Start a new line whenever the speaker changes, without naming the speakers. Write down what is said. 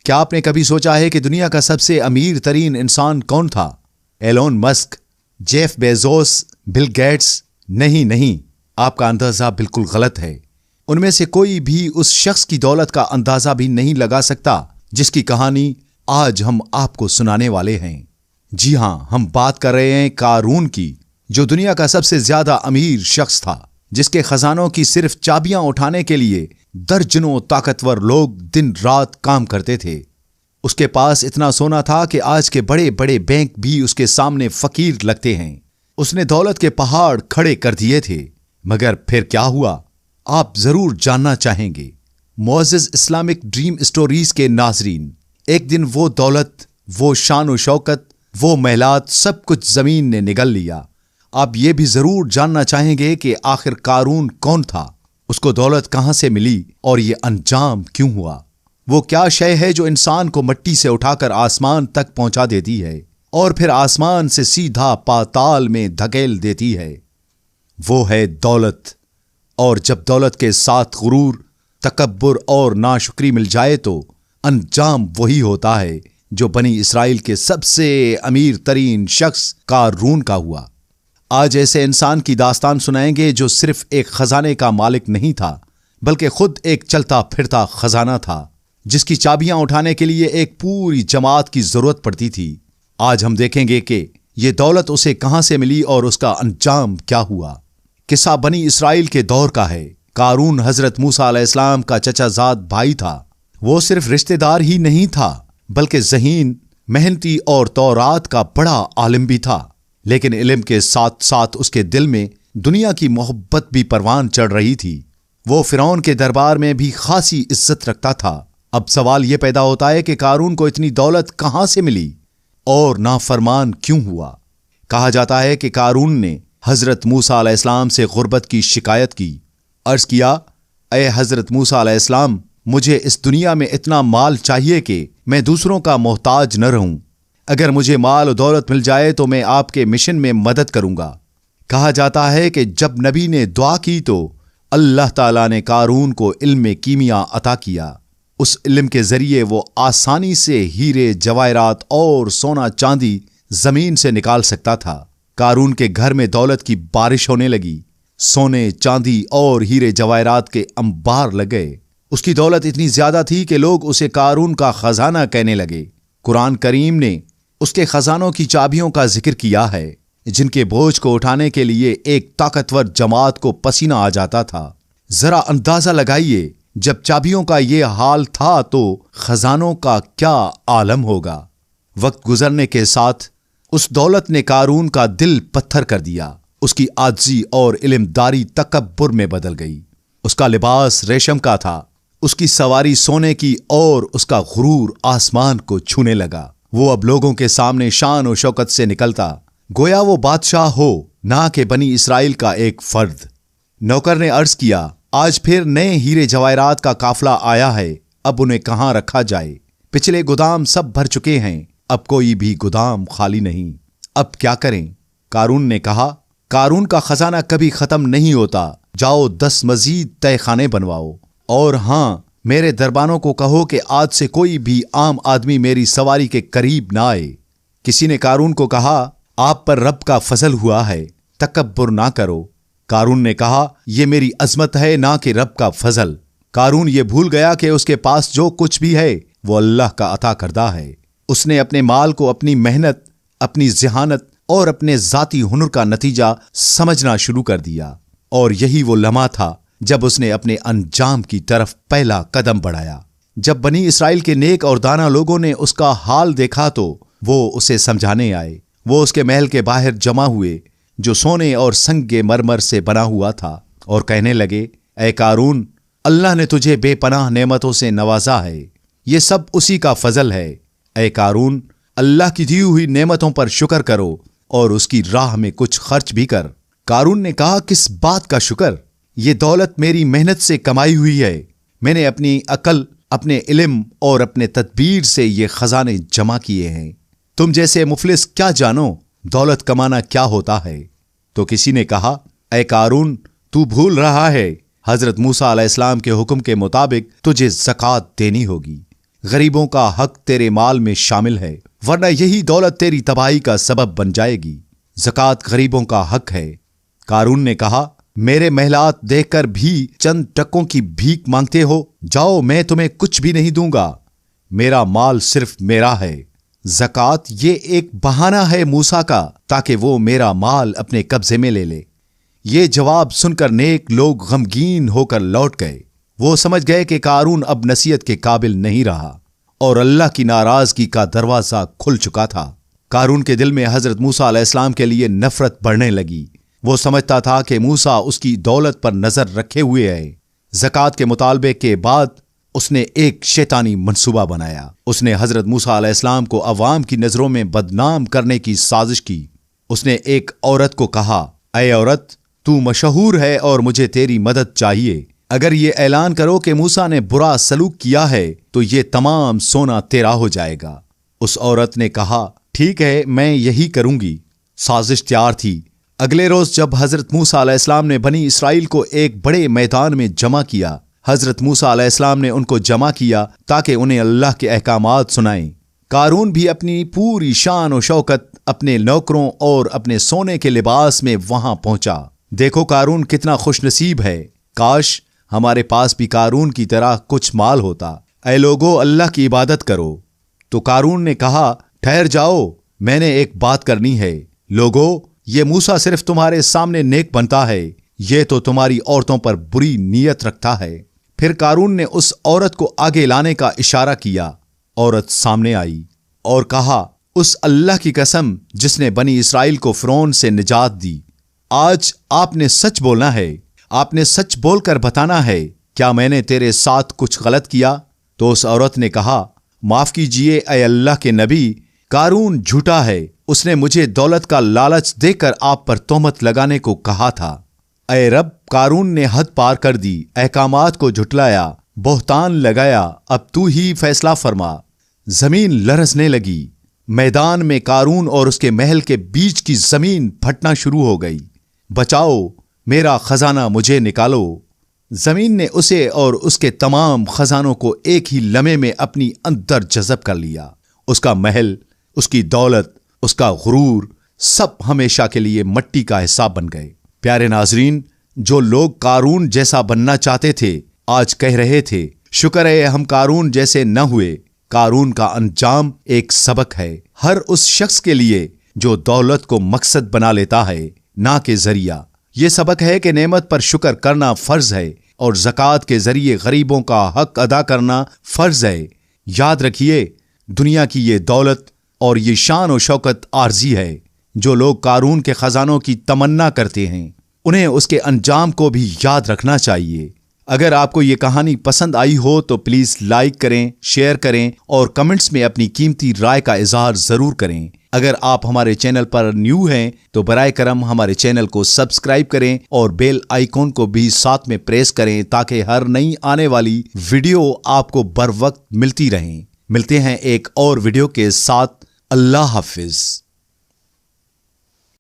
کیا آپ نے کبھی سوچا ہے کہ دنیا کا سب سے امیر ترین انسان کون تھا؟ Elon Musk, Jeff Bezos, Bill Gates? نہیں، آپ کا اندازہ بالکل غلط ہے۔ ان میں سے کوئی بھی اس شخص کی دولت کا اندازہ بھی نہیں لگا سکتا جس کی کہانی آج ہم آپ کو سنانے والے ہیں۔ جی ہاں، ہم بات کر رہے ہیں قارون کی، جو دنیا کا سب سے زیادہ امیر شخص تھا، جس کے خزانوں کی صرف چابیاں اٹھانے کے لیے درجنوں طاقتور لوگ دن رات کام کرتے تھے۔ اس کے پاس اتنا سونا تھا کہ آج کے بڑے بڑے بینک بھی اس کے سامنے فقیر لگتے ہیں۔ اس نے دولت کے پہاڑ کھڑے کر دیے تھے، مگر پھر کیا ہوا؟ آپ ضرور جاننا چاہیں گے۔ معزز اسلامک ڈریم اسٹوریز کے ناظرین، ایک دن وہ دولت، وہ شان و شوکت، وہ محلات، سب کچھ زمین نے نگل لیا۔ آپ یہ بھی ضرور جاننا چاہیں گے کہ آخر قارون کون تھا، اس کو دولت کہاں سے ملی اور یہ انجام کیوں ہوا؟ وہ کیا شے ہے جو انسان کو مٹی سے اٹھا کر آسمان تک پہنچا دیتی ہے اور پھر آسمان سے سیدھا پاتال میں دھکیل دیتی ہے؟ وہ ہے دولت۔ اور جب دولت کے ساتھ غرور، تکبر اور ناشکری مل جائے تو انجام وہی ہوتا ہے جو بنی اسرائیل کے سب سے امیر ترین شخص قارون کا ہوا۔ آج ایسے انسان کی داستان سنائیں گے جو صرف ایک خزانے کا مالک نہیں تھا، بلکہ خود ایک چلتا پھرتا خزانہ تھا، جس کی چابیاں اٹھانے کے لیے ایک پوری جماعت کی ضرورت پڑتی تھی۔ آج ہم دیکھیں گے کہ یہ دولت اسے کہاں سے ملی اور اس کا انجام کیا ہوا۔ قصہ بنی اسرائیل کے دور کا ہے۔ قارون حضرت موسیٰ علیہ السلام کا چچا زاد بھائی تھا۔ وہ صرف رشتہ دار ہی نہیں تھا، بلکہ ذہین، محنتی اور تورات کا بڑا عالم بھی تھا۔ لیکن علم کے ساتھ ساتھ اس کے دل میں دنیا کی محبت بھی پروان چڑھ رہی تھی۔ وہ فرعون کے دربار میں بھی خاصی عزت رکھتا تھا۔ اب سوال یہ پیدا ہوتا ہے کہ قارون کو اتنی دولت کہاں سے ملی اور نافرمان کیوں ہوا؟ کہا جاتا ہے کہ قارون نے حضرت موسیٰ علیہ السلام سے غربت کی شکایت کی۔ عرض کیا، اے حضرت موسیٰ علیہ السلام، مجھے اس دنیا میں اتنا مال چاہیے کہ میں دوسروں کا محتاج نہ رہوں۔ اگر مجھے مال و دولت مل جائے تو میں آپ کے مشن میں مدد کروں گا۔ کہا جاتا ہے کہ جب نبی نے دعا کی تو اللہ تعالیٰ نے قارون کو علم کیمیا عطا کیا۔ اس علم کے ذریعے وہ آسانی سے ہیرے، جواہرات اور سونا چاندی زمین سے نکال سکتا تھا۔ قارون کے گھر میں دولت کی بارش ہونے لگی۔ سونے، چاندی اور ہیرے جواہرات کے انبار لگ گئے۔ اس کی دولت اتنی زیادہ تھی کہ لوگ اسے قارون کا خزانہ کہنے لگے۔ قرآن کریم نے اس کے خزانوں کی چابیوں کا ذکر کیا ہے، جن کے بوجھ کو اٹھانے کے لیے ایک طاقتور جماعت کو پسینہ آ جاتا تھا۔ ذرا اندازہ لگائیے، جب چابیوں کا یہ حال تھا تو خزانوں کا کیا عالم ہوگا۔ وقت گزرنے کے ساتھ اس دولت نے قارون کا دل پتھر کر دیا۔ اس کی عاجزی اور علمداری تکبر میں بدل گئی۔ اس کا لباس ریشم کا تھا، اس کی سواری سونے کی، اور اس کا غرور آسمان کو چھونے لگا۔ وہ اب لوگوں کے سامنے شان و شوکت سے نکلتا گویا وہ بادشاہ ہو، نہ کہ بنی اسرائیل کا ایک فرد۔ نوکر نے عرض کیا، آج پھر نئے ہیرے جواہرات کا قافلہ آیا ہے، اب انہیں کہاں رکھا جائے؟ پچھلے گودام سب بھر چکے ہیں، اب کوئی بھی گودام خالی نہیں، اب کیا کریں؟ قارون نے کہا، قارون کا خزانہ کبھی ختم نہیں ہوتا، جاؤ 10 مزید تہہ خانے بنواؤ، اور ہاں، میرے دربانوں کو کہو کہ آج سے کوئی بھی عام آدمی میری سواری کے قریب نہ آئے۔ کسی نے قارون کو کہا، آپ پر رب کا فضل ہوا ہے، تکبر نہ کرو۔ قارون نے کہا، یہ میری عظمت ہے نہ کہ رب کا فضل۔ قارون یہ بھول گیا کہ اس کے پاس جو کچھ بھی ہے وہ اللہ کا عطا کردہ ہے۔ اس نے اپنے مال کو اپنی محنت، اپنی ذہانت اور اپنے ذاتی ہنر کا نتیجہ سمجھنا شروع کر دیا، اور یہی وہ لمحہ تھا جب اس نے اپنے انجام کی طرف پہلا قدم بڑھایا۔ جب بنی اسرائیل کے نیک اور دانا لوگوں نے اس کا حال دیکھا تو وہ اسے سمجھانے آئے۔ وہ اس کے محل کے باہر جمع ہوئے جو سونے اور سنگ مرمر سے بنا ہوا تھا، اور کہنے لگے، اے قارون، اللہ نے تجھے بے پناہ نعمتوں سے نوازا ہے، یہ سب اسی کا فضل ہے۔ اے قارون، اللہ کی دی ہوئی نعمتوں پر شکر کرو اور اس کی راہ میں کچھ خرچ بھی کر۔ قارون نے کہا، کس بات کا شکر؟ یہ دولت میری محنت سے کمائی ہوئی ہے۔ میں نے اپنی عقل، اپنے علم اور اپنے تدبیر سے یہ خزانے جمع کیے ہیں۔ تم جیسے مفلس کیا جانو دولت کمانا کیا ہوتا ہے؟ تو کسی نے کہا، اے قارون، تو بھول رہا ہے، حضرت موسیٰ علیہ السلام کے حکم کے مطابق تجھے زکوٰۃ دینی ہوگی۔ غریبوں کا حق تیرے مال میں شامل ہے، ورنہ یہی دولت تیری تباہی کا سبب بن جائے گی۔ زکوٰۃ غریبوں کا حق ہے۔ قارون نے کہا، میرے محلات دیکھ کر بھی چند ٹکوں کی بھیک مانگتے ہو؟ جاؤ، میں تمہیں کچھ بھی نہیں دوں گا، میرا مال صرف میرا ہے۔ زکوٰۃ یہ ایک بہانہ ہے موسیٰ کا تاکہ وہ میرا مال اپنے قبضے میں لے لے۔ یہ جواب سن کر نیک لوگ غمگین ہو کر لوٹ گئے۔ وہ سمجھ گئے کہ قارون اب نصیحت کے قابل نہیں رہا اور اللہ کی ناراضگی کا دروازہ کھل چکا تھا۔ قارون کے دل میں حضرت موسیٰ علیہ السلام کے لیے نفرت بڑھنے لگی۔ وہ سمجھتا تھا کہ موسیٰ اس کی دولت پر نظر رکھے ہوئے ہے۔ زکوٰۃ کے مطالبے کے بعد اس نے ایک شیطانی منصوبہ بنایا۔ اس نے حضرت موسیٰ علیہ السلام کو عوام کی نظروں میں بدنام کرنے کی سازش کی۔ اس نے ایک عورت کو کہا، اے عورت، تو مشہور ہے اور مجھے تیری مدد چاہیے۔ اگر یہ اعلان کرو کہ موسیٰ نے برا سلوک کیا ہے تو یہ تمام سونا تیرا ہو جائے گا۔ اس عورت نے کہا، ٹھیک ہے، میں یہی کروں گی۔ سازش تیار تھی۔ اگلے روز جب حضرت موسیٰ علیہ السلام نے بنی اسرائیل کو ایک بڑے میدان میں جمع کیا، حضرت موسیٰ علیہ السلام نے ان کو جمع کیا تاکہ انہیں اللہ کے احکامات سنائیں۔ قارون بھی اپنی پوری شان و شوکت اپنے نوکروں اور اپنے سونے کے لباس میں وہاں پہنچا۔ دیکھو قارون کتنا خوش نصیب ہے، کاش ہمارے پاس بھی قارون کی طرح کچھ مال ہوتا۔ اے لوگو، اللہ کی عبادت کرو۔ تو قارون نے کہا، ٹھہر جاؤ، میں نے ایک بات کرنی ہے۔ لوگو، یہ موسیٰ صرف تمہارے سامنے نیک بنتا ہے، یہ تو تمہاری عورتوں پر بری نیت رکھتا ہے۔ پھر قارون نے اس عورت کو آگے لانے کا اشارہ کیا۔ عورت سامنے آئی اور کہا، اس اللہ کی قسم جس نے بنی اسرائیل کو فرعون سے نجات دی، آج آپ نے سچ بولنا ہے، آپ نے سچ بول کر بتانا ہے، کیا میں نے تیرے ساتھ کچھ غلط کیا؟ تو اس عورت نے کہا، معاف کیجئے اے اللہ کے نبی، قارون جھوٹا ہے، اس نے مجھے دولت کا لالچ دے کر آپ پر تہمت لگانے کو کہا تھا۔ اے رب، قارون نے حد پار کر دی، احکامات کو جھٹلایا، بہتان لگایا، اب تو ہی فیصلہ فرما۔ زمین لرزنے لگی۔ میدان میں قارون اور اس کے محل کے بیچ کی زمین پھٹنا شروع ہو گئی۔ بچاؤ، میرا خزانہ مجھے نکالو۔ زمین نے اسے اور اس کے تمام خزانوں کو ایک ہی لمحے میں اپنی اندر جذب کر لیا۔ اس کا محل، اس کی دولت، اس کا غرور، سب ہمیشہ کے لیے مٹی کا حصہ بن گئے۔ پیارے ناظرین، جو لوگ قارون جیسا بننا چاہتے تھے آج کہہ رہے تھے، شکر ہے ہم قارون جیسے نہ ہوئے۔ قارون کا انجام ایک سبق ہے ہر اس شخص کے لیے جو دولت کو مقصد بنا لیتا ہے، نہ کہ ذریعہ۔ یہ سبق ہے کہ نعمت پر شکر کرنا فرض ہے اور زکوٰۃ کے ذریعے غریبوں کا حق ادا کرنا فرض ہے۔ یاد رکھیے، دنیا کی یہ دولت اور یہ شان و شوکت عارضی ہے۔ جو لوگ قارون کے خزانوں کی تمنا کرتے ہیں، انہیں اس کے انجام کو بھی یاد رکھنا چاہیے۔ اگر آپ کو یہ کہانی پسند آئی ہو تو پلیز لائک کریں، شیئر کریں اور کمنٹس میں اپنی قیمتی رائے کا اظہار ضرور کریں۔ اگر آپ ہمارے چینل پر نیو ہیں تو برائے کرم ہمارے چینل کو سبسکرائب کریں اور بیل آئیکن کو بھی ساتھ میں پریس کریں تاکہ ہر نئی آنے والی ویڈیو آپ کو بر وقت ملتی رہیں۔ ملتے ہیں ایک اور ویڈیو کے ساتھ۔ اللہ حافظ۔